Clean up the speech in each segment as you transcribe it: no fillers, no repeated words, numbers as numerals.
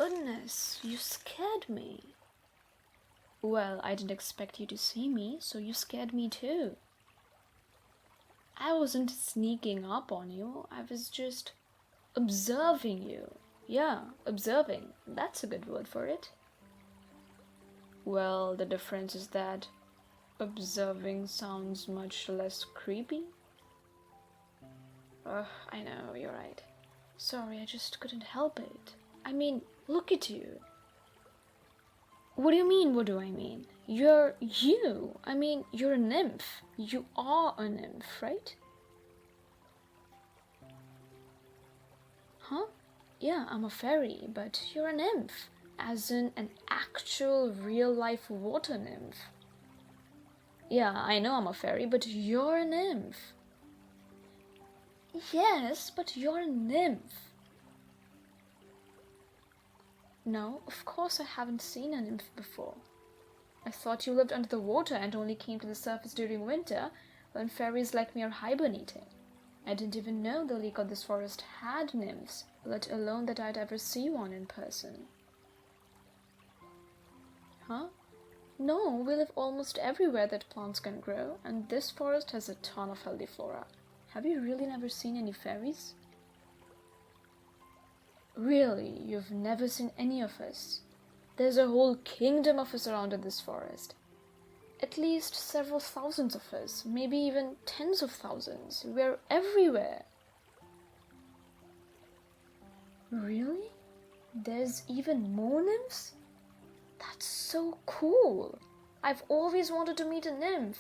goodness, you scared me. Well, I didn't expect you to see me, so you scared me too. I wasn't sneaking up on you, I was just observing you. Yeah, observing. That's a good word for it. Well, the difference is that observing sounds much less creepy. I know, you're right. Sorry, I just couldn't help it. I mean, look at you. What do you mean, what do I mean? You're you. I mean, you're a nymph. You are a nymph, right? Huh? Yeah, I'm a fairy, but you're a nymph. As in an actual real-life water nymph. Yeah, I know I'm a fairy, but you're a nymph. Yes, but you're a nymph. No, of course I haven't seen a nymph before. I thought you lived under the water and only came to the surface during winter, when fairies like me are hibernating. I didn't even know the lake of this forest had nymphs, let alone that I'd ever see one in person. Huh? No, we live almost everywhere that plants can grow, and this forest has a ton of healthy flora. Have you really never seen any fairies? Really, you've never seen any of us? There's a whole kingdom of us around in this forest. At least several thousands of us, maybe even tens of thousands. We're everywhere. Really? There's even more nymphs? That's so cool. I've always wanted to meet a nymph.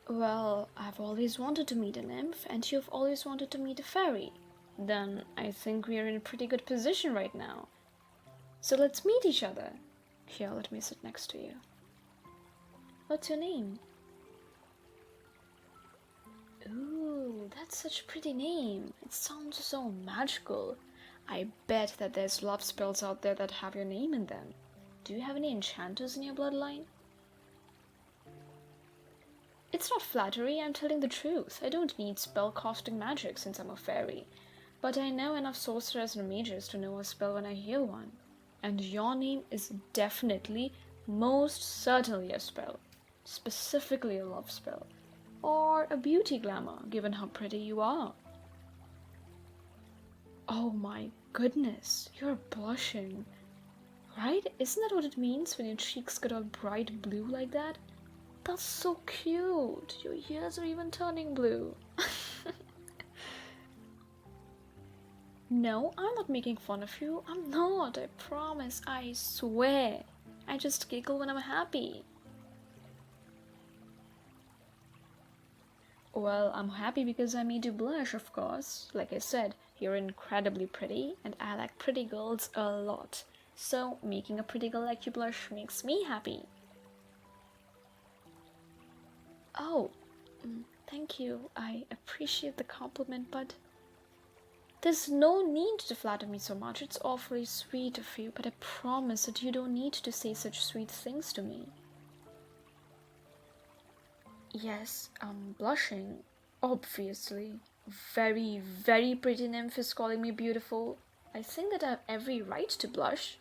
Well, I've always wanted to meet a nymph, and you've always wanted to meet a fairy. Then I think we're in a pretty good position right now. So let's meet each other. Here, let me sit next to you. What's your name? Ooh, that's such a pretty name. It sounds so magical. I bet that there's love spells out there that have your name in them. Do you have any enchanters in your bloodline? It's not flattery, I'm telling the truth. I don't need spell-casting magic since I'm a fairy. But I know enough sorcerers and mages to know a spell when I hear one. And your name is definitely, most certainly a spell. Specifically a love spell. Or a beauty glamour, given how pretty you are. Oh my goodness, you're blushing. Right? Isn't that what it means when your cheeks get all bright blue like that? That's so cute. Your ears are even turning blue. No, I'm not making fun of you. I'm not. I promise. I swear. I just giggle when I'm happy. Well, I'm happy because I made you blush, of course. Like I said, you're incredibly pretty, and I like pretty girls a lot. So, making a pretty girl like you blush makes me happy. Oh, thank you. I appreciate the compliment, but there's no need to flatter me so much. It's awfully sweet of you, but I promise that you don't need to say such sweet things to me. Yes, I'm blushing. Obviously. Very, very pretty nymph is calling me beautiful. I think that I have every right to blush.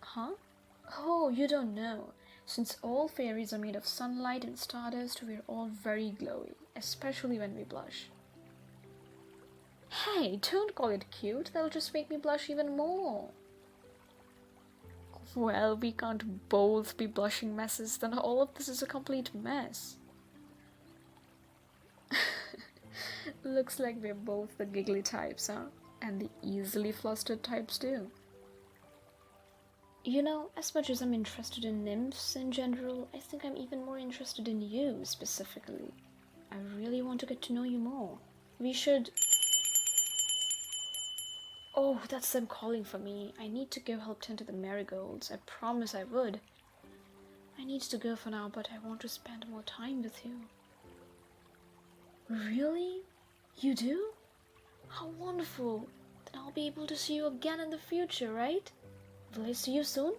Huh? Oh, you don't know. Since all fairies are made of sunlight and stardust, we're all very glowy, especially when we blush. Hey, don't call it cute. That'll just make me blush even more. Well, we can't both be blushing messes, then all of this is a complete mess. Looks like we're both the giggly types, huh? And the easily flustered types too. You know, as much as I'm interested in nymphs in general, I think I'm even more interested in you specifically. I really want to get to know you more. We should... Oh, that's them calling for me. I need to go help tend to the marigolds. I promise I would. I need to go for now, but I want to spend more time with you. Really? You do? How wonderful. Then I'll be able to see you again in the future, right? Will I see you soon?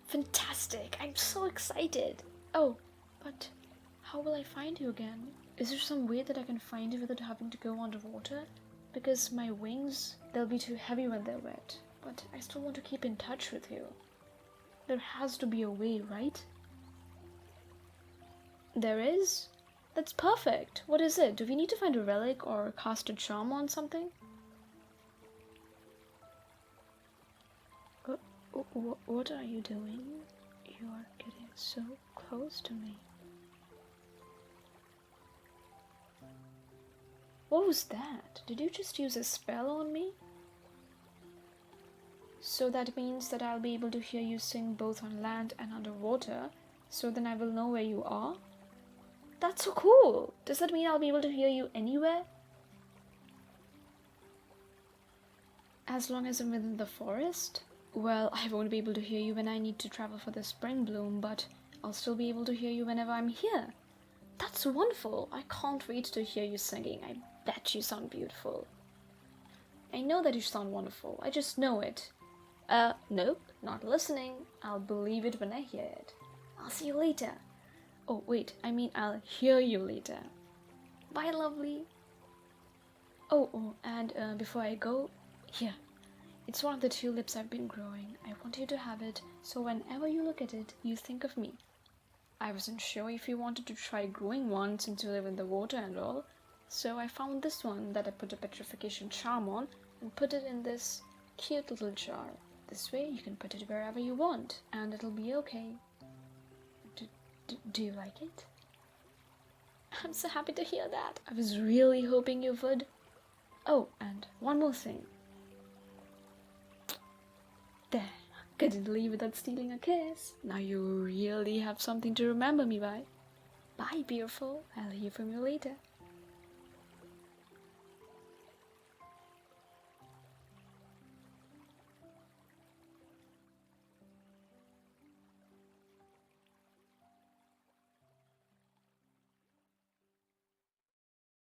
Fantastic! I'm so excited! Oh, but how will I find you again? Is there some way that I can find you without having to go underwater? Because my wings, they'll be too heavy when they're wet. But I still want to keep in touch with you. There has to be a way, right? There is? That's perfect. What is it? Do we need to find a relic or cast a charm on something? What are you doing? You are getting so close to me. What was that? Did you just use a spell on me? So that means that I'll be able to hear you sing both on land and underwater, so then I will know where you are? That's so cool! Does that mean I'll be able to hear you anywhere? As long as I'm within the forest? Well, I won't be able to hear you when I need to travel for the spring bloom, but I'll still be able to hear you whenever I'm here. That's wonderful! I can't wait to hear you singing. I bet you sound beautiful. I know that you sound wonderful. I just know it. Nope, not listening. I'll believe it when I hear it. I'll see you later. Oh, wait, I mean I'll hear you later. Bye, lovely. Oh, and before I go, here. It's one of the tulips I've been growing. I want you to have it, so whenever you look at it, you think of me. I wasn't sure if you wanted to try growing one since you live in the water and all, so I found this one that I put a petrification charm on and put it in this cute little jar. This way you can put it wherever you want, and it'll be okay. Do you like it? I'm so happy to hear that. I was really hoping you would. Oh, and one more thing. There, couldn't leave without stealing a kiss. Now you really have something to remember me by. Bye, beautiful. I'll hear from you later.